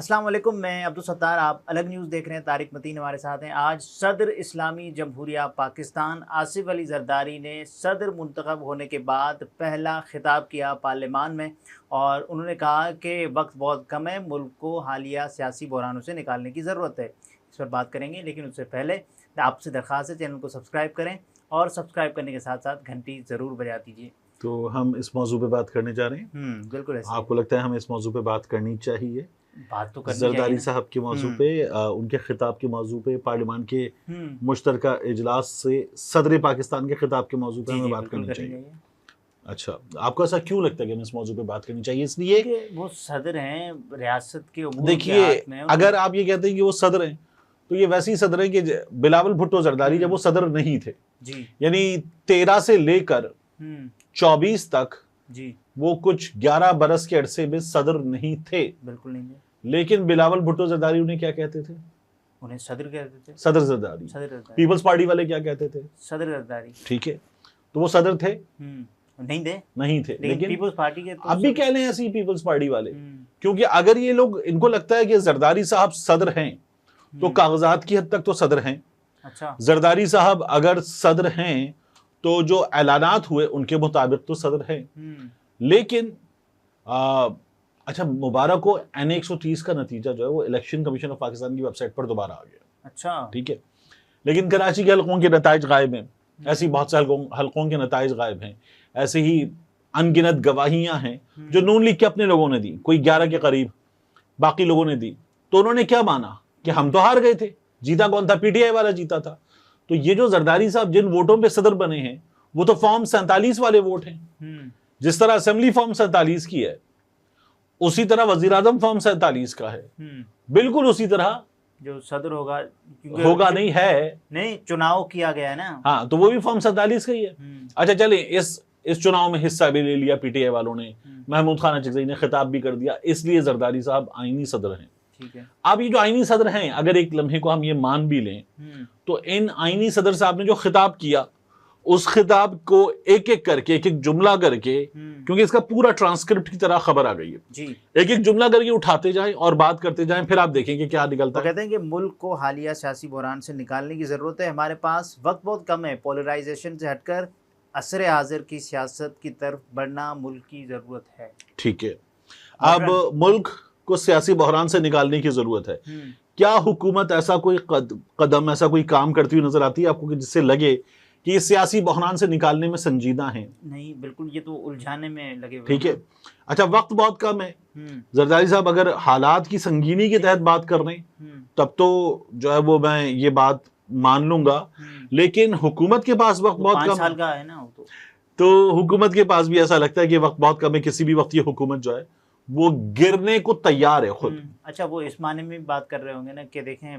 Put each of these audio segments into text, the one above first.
السلام علیکم، میں عبدالستار، آپ الگ نیوز دیکھ رہے ہیں۔ طارق متین ہمارے ساتھ ہیں۔ آج صدر اسلامی جمہوریہ پاکستان آصف علی زرداری نے صدر منتخب ہونے کے بعد پہلا خطاب کیا پارلیمان میں، اور انہوں نے کہا کہ وقت بہت کم ہے، ملک کو حالیہ سیاسی بحرانوں سے نکالنے کی ضرورت ہے۔ اس پر بات کریں گے، لیکن اس سے پہلے آپ سے درخواست ہے چینل کو سبسکرائب کریں، اور سبسکرائب کرنے کے ساتھ ساتھ گھنٹی ضرور بجا دیجیے۔ تو ہم اس موضوع پہ بات کرنے جا رہے ہیں۔ بالکل ایسے آپ کو لگتا ہے ہمیں اس موضوع پہ بات کرنی چاہیے؟ بات تو کرنی زرداری چاہیے صاحب کے موضوع پہ، ان کے خطاب کے موضوع پہ، پارلیمان کے مشترکہ اجلاس سے صدر پاکستان کے خطاب کے موضوع پہ ہمیں بات کرنی چاہیے۔ اچھا، آپ کو ایسا کیوں لگتا ہے کہ ہمیں اس موضوع پہ بات کرنی چاہیے؟ اس لیے کہ وہ صدر ہیں ریاست کے امور دیکھیے، کے ہاتھ میں۔ اگر آپ یہ کہتے ہیں کہ وہ صدر ہیں تو یہ ویسے ہی صدر ہیں کہ بلاول بھٹو زرداری جب وہ صدر نہیں تھے، یعنی 13 سے لے کر 24 تک وہ کچھ 11 برس کے عرصے میں صدر نہیں تھے، بالکل نہیں تھے، لیکن بلاول بھٹو زرداری انہیں کیا کہتے تھے؟ انہیں صدر کہتے تھے، صدر زرداری۔ پیپلز پارٹی والے کیا کہتے تھے؟ صدر زرداری۔ ٹھیک ہے، تو وہ صدر تھے؟ نہیں تھے، لیکن پیپلز پارٹی کے اب بھی کہہ لیں ایسی پیپلز پارٹی والے، کیونکہ اگر یہ لوگ ان کو لگتا ہے کہ زرداری صاحب صدر ہیں تو کاغذات کی حد تک تو صدر ہیں۔ اچھا، زرداری صاحب اگر صدر ہیں تو جو اعلانات ہوئے ان کے مطابق تو صدر ہیں، لیکن اچھا، مبارک کو N130 کا نتیجہ جو ہے وہ الیکشن کمیشن آف پاکستان کی ویب سائٹ پر دوبارہ آ گیا۔ اچھا، ٹھیک ہے، لیکن کراچی کے حلقوں کے نتائج غائب ہیں، ایسی بہت سے حلقوں کے نتائج غائب ہیں، ایسے ہی ان گنت گواہیاں ہیں جو نون لیگ کے اپنے لوگوں نے دی، کوئی 11 کے قریب باقی لوگوں نے دی، تو انہوں نے کیا مانا کہ ہم تو ہار گئے تھے، جیتا کون تھا؟ پی ٹی آئی والا جیتا تھا۔ تو یہ جو زرداری صاحب جن ووٹوں پہ صدر بنے ہیں وہ تو فارم 47 والے ووٹ ہیں۔ جس طرح اسمبلی فارم 47 کی ہے، اسی طرح وزیراعظم فارم 47 کا ہے، بالکل اسی طرح جو صدر ہوگا نہیں ہے، نہیں چناؤ کیا گیا ہے نا، ہاں، تو وہ بھی فارم 47 کا ہی ہے۔ اچھا چلیں، اس چناؤ میں حصہ بھی لے لیا پی ٹی آئی والوں نے، محمود خان اچکزئی نے خطاب بھی کر دیا، اس لیے زرداری صاحب آئینی صدر ہیں۔ اب یہ جو آئینی صدر ہیں، اگر ایک لمحے کو ہم یہ مان بھی لیں تو ان آئینی صدر صاحب نے جو خطاب کیا، اس خطاب کو ایک ایک کر کے، ایک ایک جملہ کر کے، کیونکہ اس کا پورا ٹرانسکرپٹ کی طرح خبر آ گئی ہے، ایک ایک جملہ کر کے اٹھاتے جائیں اور بات کرتے جائیں، پھر آپ دیکھیں کہ کیا نکلتا ہے۔ کہتے ہیں کہ ملک کو حالیہ سیاسی بحران سے نکالنے کی ضرورت ہے، ہمارے پاس وقت بہت کم ہے، پولرائزیشن سے ہٹ کر عصر حاضر کی سیاست کی طرف بڑھنا ملک کی ضرورت ہے۔ ٹھیک ہے، اب ملک کو سیاسی بحران سے نکالنے کی ضرورت ہے۔ کیا حکومت ایسا کوئی قدم، ایسا کوئی کام کرتی ہوئی نظر آتی ہے آپ کو کہ جس سے لگے کہ یہ سیاسی بحران سے نکالنے میں سنجیدہ ہیں؟ نہیں، بالکل، یہ تو الجھانے میں لگے ہوئے۔ ٹھیک ہے، اچھا، وقت بہت کم ہے۔ زرداری صاحب اگر حالات کی سنگینی کے تحت بات کر رہے ہیں تب تو جو ہے وہ میں یہ بات مان لوں گا، لیکن حکومت کے پاس وقت بہت کم 5 سال کا ہے نا، تو حکومت کے پاس بھی ایسا لگتا ہے کہ وقت بہت کم ہے، کسی بھی وقت یہ حکومت جو ہے وہ گرنے کو تیار ہے خود۔ اچھا، وہ اس معنی میں بات کر رہے ہوں گے نا کہ دیکھیں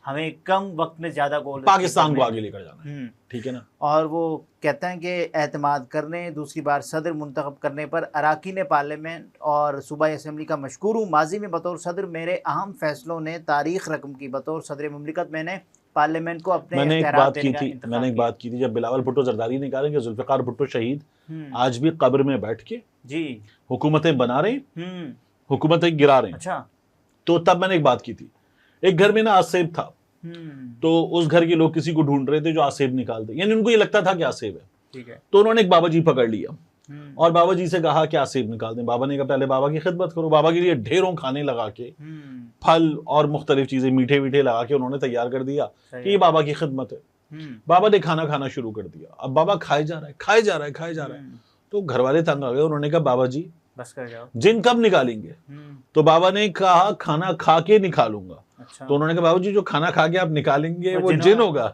ہمیں کم وقت میں زیادہ گول پاکستان کو آگے لے کر جانا ہے، ٹھیک ہے نا، اور وہ کہتے ہیں کہ اعتماد کرنے، دوسری بار صدر منتخب کرنے پر اراکین پارلیمنٹ اور صوبائی اسمبلی کا مشکور ہوں۔ ماضی میں بطور صدر میرے اہم فیصلوں نے تاریخ رقم کی، بطور صدر مملکت میں نے پارلیمنٹ کو اپنے اختیارات دینے کا انتخاب کیا۔ میں نے ایک بات کی تھی جب بلاول بھٹو زرداری نے کہا کہ ذوالفقار بھٹو شہید آج بھی قبر میں بیٹھ کے حکومتیں بنا رہے ہیں، حکومتیں گرا رہے ہیں۔ اچھا، تو تب میں نے ایک بات کی تھی، ایک گھر میں نا آصیب تھا، تو اس گھر کے لوگ کسی کو ڈھونڈ رہے تھے جو آصیب نکال دے، یعنی ان کو یہ لگتا تھا کہ آصیب ہے، تو انہوں نے ایک بابا جی پکڑ لیا اور بابا جی سے کہا کہ آصیب نکال دیں۔ بابا نے کہا پہلے بابا کی خدمت کرو۔ بابا کے لیے ڈھیروں کھانے لگا کے، پھل اور مختلف چیزیں میٹھے میٹھے لگا کے انہوں نے تیار کر دیا کہ یہ بابا کی خدمت ہے۔ بابا نے کھانا کھانا شروع کر دیا، اب بابا کھائے جا رہا ہے، تو گھر والے تنگ آ گئے، انہوں نے کہا بابا جی بس کر جاؤ، جن کب نکالیں گے؟ تو بابا نے کہا کھانا کھا کے نکالوں گا۔ تو انہوں نے کہا بابا جی جو کھانا کھا کے آپ نکالیں گے وہ جن ہوگا۔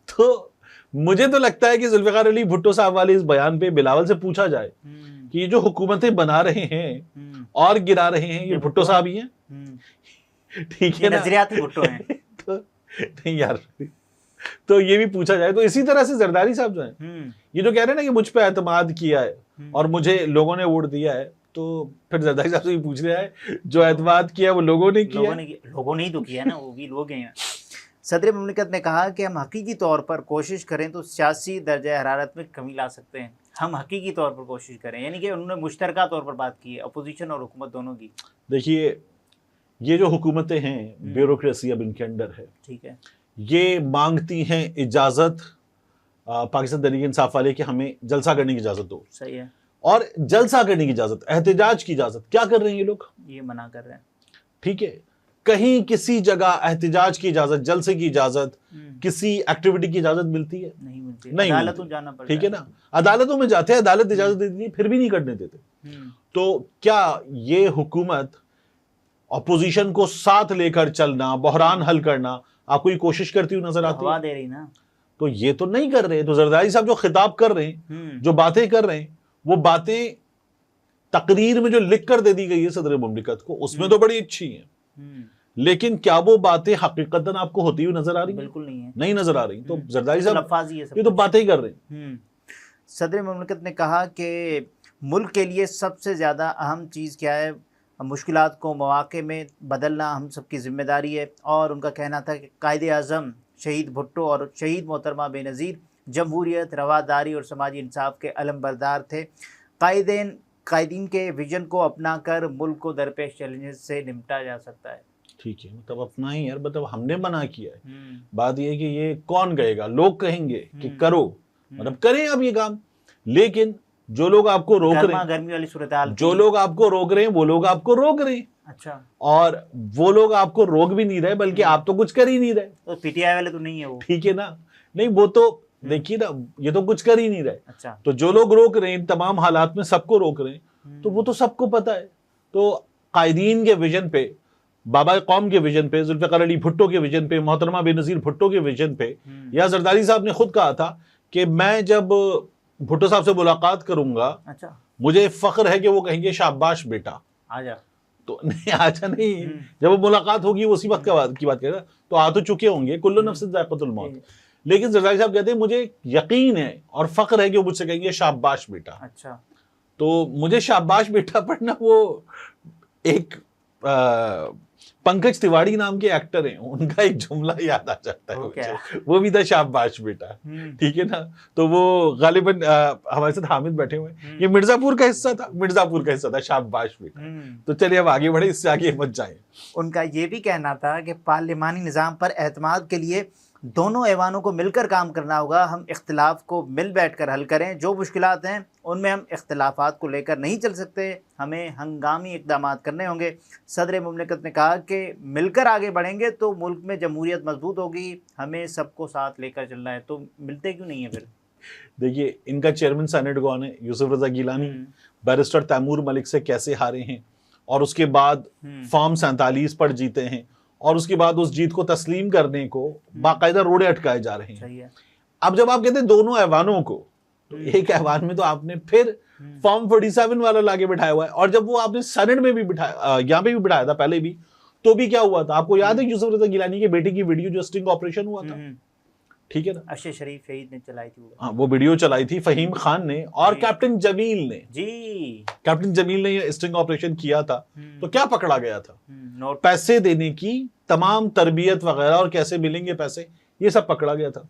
تو مجھے تو لگتا ہے کہ ذوالفقار علی بھٹو صاحب والے اس بیان پہ بلاول سے پوچھا جائے کہ یہ جو حکومتیں بنا رہے ہیں اور گرا رہے ہیں یہ بھٹو صاحب ہی ہیں، ٹھیک ہے نا، نظریاتی بھٹو ہیں۔ نہیں یار، تو یہ بھی پوچھا جائے۔ تو اسی طرح سے زرداری صاحب جو ہیں یہ جو کہہ رہے ہیں نا کہ مجھ پہ اعتماد کیا ہے اور مجھے لوگوں نے ووٹ دیا ہے، تو پھر زرداری صاحب سے یہ پوچھ رہا ہے جو اعتماد کیا وہ لوگوں نے کیا، لوگوں نے ہی تو کیا نا، وہ بھی لوگ ہیں۔ صدر مملکت نے کہا کہ ہم حقیقی طور پر کوشش کریں تو سیاسی درجہ حرارت میں کمی لا سکتے ہیں۔ ہم حقیقی طور پر کوشش کریں، یعنی کہ انہوں نے مشترکہ طور پر بات کی ہے، اپوزیشن اور حکومت دونوں کی۔ دیکھیے یہ جو حکومتیں ہیں بیوروکریسی اب ان کے اندر ہے، ٹھیک ہے، یہ مانگتی ہیں اجازت پاکستان تحریک انصاف والے کہ ہمیں جلسہ کرنے کی اجازت دو، صحیح ہے، اور جلسہ کرنے کی اجازت، احتجاج کی اجازت کیا کر رہے ہیں یہ لوگ؟ یہ منع کر رہے ہیں، ٹھیک ہے، کہیں کسی جگہ احتجاج کی اجازت، جلسے کی اجازت، کسی ایکٹیویٹی کی اجازت ملتی ہے؟ نہیں ملتی، نہیں عدالتوں ملتی، جانا پڑتا ٹھیک ہے نا، عدالتوں میں جاتے ہیں، عدالت اجازت دیتی ہے، پھر بھی نہیں کرنے دیتے۔ تو کیا یہ حکومت اپوزیشن کو ساتھ لے کر چلنا، بحران حل کرنا، آپ کو یہ کوشش کرتی ہوئی نظر آتی ہوا ہے؟ دے رہی نا، تو یہ تو نہیں کر رہے۔ تو زرداری صاحب جو خطاب کر رہے ہیں، جو باتیں کر رہے ہیں، وہ باتیں تقریر میں جو لکھ کر دے دی گئی ہے صدر مملکت کو، اس میں تو بڑی اچھی ہیں، لیکن کیا وہ باتیں حقیقتاً آپ کو ہوتی ہوئی نظر آ رہی ہیں؟ بالکل نہیں ہے، نہیں نظر آ رہی۔ تو زرداری صاحب لفاظی ہے سب یہ تو باتیں ہی کر رہے ہیں۔ صدر مملکت نے کہا کہ ملک کے لیے سب سے زیادہ اہم چیز کیا ہے؟ مشکلات کو مواقع میں بدلنا ہم سب کی ذمہ داری ہے، اور ان کا کہنا تھا کہ قائد اعظم شہید بھٹو اور شہید محترمہ بے نظیر جمہوریت، رواداری اور سماجی انصاف کے علم بردار تھے۔ قائدین کے ویژن کو اپنا کر ملک کو درپیش چیلنجز سے نمٹا جا سکتا ہے۔ ٹھیک ہے، مطلب اپنا ہی یار، مطلب ہم نے منع کیا ہے، بات یہ ہے کہ یہ کون کہے گا؟ لوگ کہیں گے کہ کرو، مطلب کریں اب یہ کام، لیکن جو لوگ آپ کو روک رہے ہیں، گرمی والی صورتحال، جو لوگ آپ کو روک رہے ہیں وہ لوگ آپ کو روک رہے ہیں، اچھا، اور وہ لوگ آپ کو روک بھی نہیں رہے، بلکہ آپ تو کچھ کر ہی نہیں رہے۔ تو پی ٹی آئی والے تو نہیں ہے وہ، ٹھیک ہے نا، نہیں وہ تو دیکھیے نا، یہ تو کچھ کر ہی نہیں رہے۔ اچھا، تو جو لوگ روک رہے ہیں، تمام حالات میں سب کو روک رہے ہیں، تو وہ تو سب کو پتہ ہے۔ تو قائدین کے ویژن پہ، بابا قوم کے ویژن پہ، ذوالفقار علی بھٹو کے ویژن پہ، محترمہ بے نظیر بھٹو کے ویژن پہ، یا زرداری صاحب نے خود کہا تھا کہ میں جب بھٹو صاحب سے ملاقات کروں گا، اچھا، مجھے فخر ہے کہ وہ کہیں گے شاباش بیٹا، آجا، تو نہیں آجا نہیں، جب وہ ملاقات ہوگی وہ اسی وقت کی بات کرے گا، تو آ تو چکے ہوں گے، کل نفس ذائقۃ الموت۔ لیکن زرداری صاحب کہتے ہیں مجھے یقین ہے اور فخر ہے کہ وہ مجھ سے کہیں گے شاباش بیٹا۔ اچھا، تو مجھے شاباش بیٹا پڑھنا، وہ ایک پنکج تیواڑی نام کے ایکٹر ہیں، ان کا ایک جملہ یاد آ جاتا ہے مجھے، وہ بھی تھا شاباش بیٹا، ٹھیک ہے نا۔ تو وہ غالباً ہمارے ساتھ حامد بیٹھے ہوئے ہیں، یہ مرزا پور کا حصہ تھا شاباش بیٹا۔ تو چلیے اب آگے بڑھے، اس سے آگے مت جائیں۔ ان کا یہ بھی کہنا تھا کہ پارلیمانی نظام پر اعتماد کے لیے دونوں ایوانوں کو مل کر کام کرنا ہوگا، ہم اختلاف کو مل بیٹھ کر حل کریں، جو مشکلات ہیں ان میں ہم اختلافات کو لے کر نہیں چل سکتے، ہمیں ہنگامی اقدامات کرنے ہوں گے۔ صدر مملکت نے کہا کہ مل کر آگے بڑھیں گے تو ملک میں جمہوریت مضبوط ہوگی، ہمیں سب کو ساتھ لے کر چلنا ہے۔ تو ملتے کیوں نہیں ہیں پھر؟ دیکھیے ان کا چیئرمین سینیٹ کون ہے؟ یوسف رضا گیلانی، بیرسٹر تیمور ملک سے کیسے ہارے ہیں، اور اس کے بعد فارم 47 پر جیتے ہیں، اور اس کے بعد اس جیت کو تسلیم کرنے کو باقاعدہ روڑے اٹکائے جا رہے ہیں۔ اب جب آپ کہتے ہیں دونوں ایوانوں کو، تو ایک ایوان میں تو آپ نے پھر فارم 47 والا لاگے بٹھایا ہوا ہے، اور جب وہ آپ نے سینٹ میں بھی بٹھایا، یہاں پہ بھی بٹھایا تھا پہلے بھی، تو بھی کیا ہوا تھا آپ کو یاد ہے؟ یوسف رضا گیلانی کے بیٹے کی ویڈیو جو اسٹنگ آپریشن ہوا تھا، ٹھیک ہے نا، ارشد شریف شہید نے چلائی تھی، وہ ویڈیو چلائی تھی فہیم خان نے اور کیپٹن جمیل نے، کیپٹن جمیل نے یہ اسٹنگ آپریشن کیا تھا۔ تو کیا پکڑا گیا تھا؟ پیسے دینے کی تمام تربیت وغیرہ، اور کیسے ملیں گے پیسے، یہ سب پکڑا گیا تھا۔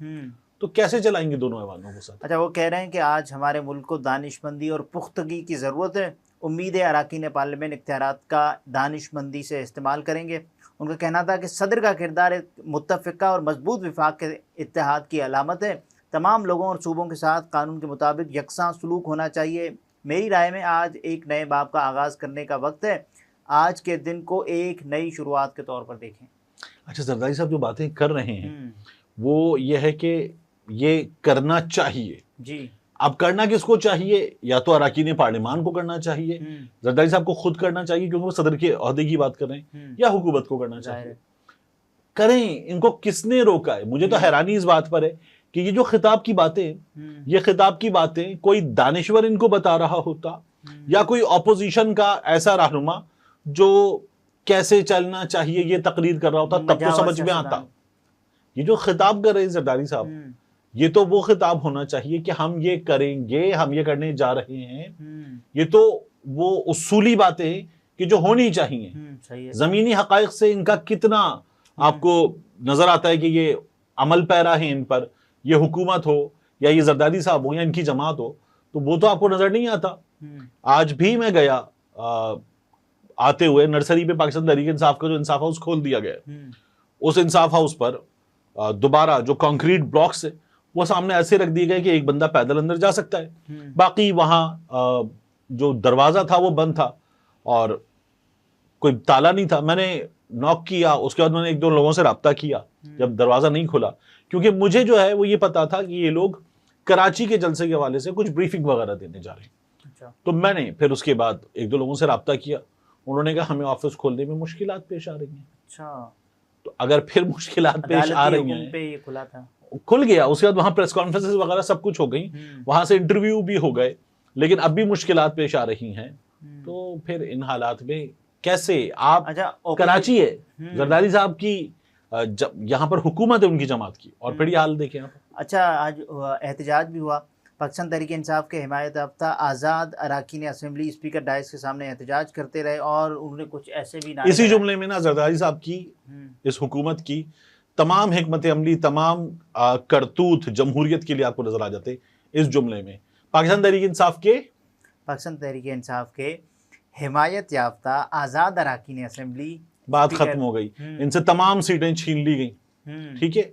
تو کیسے چلائیں گے دونوں ایوانوں کے ساتھ؟ اچھا، وہ کہہ رہے ہیں کہ آج ہمارے ملک کو دانش مندی اور پختگی کی ضرورت ہے، امید ہے اراکین پارلیمنٹ اختیارات کا دانش مندی سے استعمال کریں گے۔ ان کا کہنا تھا کہ صدر کا کردار متفقہ اور مضبوط وفاق کے اتحاد کی علامت ہے، تمام لوگوں اور صوبوں کے ساتھ قانون کے مطابق یکساں سلوک ہونا چاہیے۔ میری رائے میں آج ایک نئے باب کا آغاز کرنے کا وقت ہے، آج کے دن کو ایک نئی شروعات کے طور پر دیکھیں۔ اچھا، زرداری صاحب جو باتیں کر رہے ہیں وہ یہ ہے کہ یہ کرنا چاہیے، جی، اب کرنا کس کو چاہیے؟ یا تو اراکین پارلیمان کو کرنا چاہیے، زرداری صاحب کو خود کرنا چاہیے کیونکہ وہ صدر کے عہدے کی بات کر رہے ہیں، یا حکومت کو کرنا چاہیے؟ کریں، ان کو کس نے روکا ہے؟ مجھے تو حیرانی اس بات پر ہے کہ یہ جو خطاب کی باتیں، یہ خطاب کی باتیں کوئی دانشور ان کو بتا رہا ہوتا، یا کوئی اپوزیشن کا ایسا رہنما جو کیسے چلنا چاہیے یہ تقریر کر رہا ہوتا، تب تو سمجھ میں آتا۔ یہ جو خطاب کر رہے ہیں زرداری صاحب، یہ تو وہ خطاب ہونا چاہیے کہ ہم یہ کریں گے، ہم یہ کرنے جا رہے ہیں، یہ تو وہ اصولی باتیں ہیں کہ جو ہونی چاہیے۔ زمینی حقائق سے ان کا کتنا آپ کو نظر آتا ہے کہ یہ عمل پیرا ہے ان پر، یہ حکومت ہو یا یہ زرداری صاحب ہو یا ان کی جماعت ہو، تو وہ تو آپ کو نظر نہیں آتا۔ آج بھی میں گیا آتے ہوئے نرسری پہ پاکستان تحریک انصاف کا جو انصاف ہاؤس کھول دیا گیا ہے، اس انصاف ہاؤس پر دوبارہ جو کانکریٹ بلاکس ہے وہ سامنے ایسے رکھ دیے گئے کہ ایک بندہ پیدل اندر جا سکتا ہے. باقی وہاں جو دروازہ تھا وہ بند تھا اور کوئی تالا نہیں تھا. میں نے ناک کیا، اس کے بعد میں نے ایک دو لوگوں سے رابطہ کیا جب دروازہ نہیں کھلا، کیونکہ مجھے جو ہے وہ یہ پتا تھا کہ یہ لوگ کراچی کے جلسے کے حوالے سے کچھ بریفنگ وغیرہ دینے جا رہے ہیں. تو میں نے پھر اس کے بعد ایک دو لوگوں سے رابطہ کیا، انہوں نے کہا ہمیں آفس کھولنے میں مشکلات پیش آ رہی ہیں. تو اگر پھر مشکلات پیش آ رہی ہیں، کھل گیا، اس کے بعد وہاں پریس کانفرنسز وغیرہ سب کچھ ہو گئی، وہاں سے انٹرویو بھی ہو گئے، لیکن اب بھی مشکلات پیش آ رہی ہیں. تو پھر ان حالات میں کیسے آپ، کراچی ہے زرداری صاحب کی، یہاں پر حکومت ہے ان کی جماعت کی، اور پھر یہ حال دیکھیں آپ. اچھا، آج احتجاج بھی ہوا. پاکستان تحریک انصاف کے حمایت یافتہ آزاد اراکین اسمبلی اسپیکر ڈائس کے سامنے احتجاج کرتے رہے اور انہوں نے کچھ ایسے بھی نعرے اسی جملے میں نا زرداری صاحب کی اس حکومت کی تمام حکمت عملی، تمام کرتوت جمہوریت کے لیے آپ کو نظر آ جاتے اس جملے میں. پاکستان تحریک انصاف کے حمایت یافتہ آزاد اراکین اسمبلی بات ختم ہو گئی، ان سے تمام سیٹیں چھین لی گئیں. ٹھیک ہے،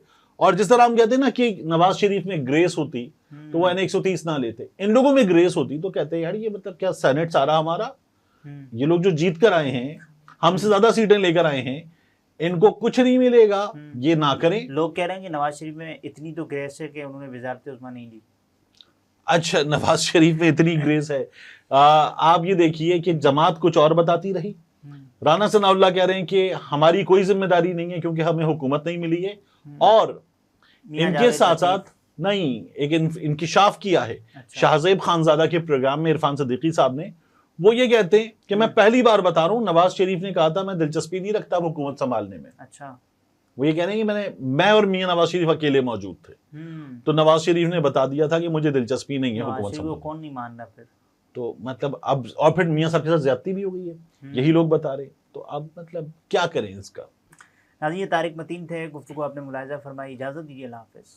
اور جس طرح ہم کہتے ہیں نا کہ نواز شریف میں گریس ہوتی تو وہ N130 نہ لیتے، ان لوگوں میں گریس ہوتی تو کہتے ہیں یار یہ مطلب کیا سینٹ سارا ہمارا، یہ لوگ جو جیت کر آئے ہیں، ہم سے زیادہ سیٹیں لے کر آئے ہیں، ان کو کچھ نہیں ملے گا، یہ نہ کریں. لوگ کہہ رہے ہیں کہ نواز شریف میں اتنی تو گریس ہے کہ انہوں نے وزارت عظمیٰ نہیں لی. اچھا، نواز شریف میں اتنی گریس ہے. آپ یہ دیکھیے کہ جماعت کچھ اور بتاتی رہی. رانا ثناء اللہ کہہ رہے ہیں کہ ہماری کوئی ذمہ داری نہیں ہے کیونکہ ہمیں حکومت نہیں ملی ہے، اور ان کے ساتھ ساتھ نہیں ایک انکشاف کیا ہے شاہزیب خانزادہ کے پروگرام میں عرفان صدیقی صاحب نے. وہ یہ کہتے ہیں کہ میں پہلی بار بتا رہا ہوں، نواز شریف نے کہا تھا میں دلچسپی نہیں رکھتا حکومت سنبھالنے میں. اچھا، وہ یہ کہہ رہے ہیں کہ میں اور میاں نواز شریف اکیلے موجود تھے، تو نواز شریف نے بتا دیا تھا کہ مجھے دلچسپی نہیں ہے حکومت سنبھالنے. کون نہیں مان رہا پھر؟ تو مطلب اب، اور پھر میاں صاحب کے ساتھ زیادتی بھی ہو گئی ہے، یہی لوگ بتا رہے. تو اب مطلب کیا کریں اس کا. ناظرین، یہ طارق متین تھے، گفتگو آپ نے ملاحظہ فرمائی. اجازت دیجیے، اللہ حافظ.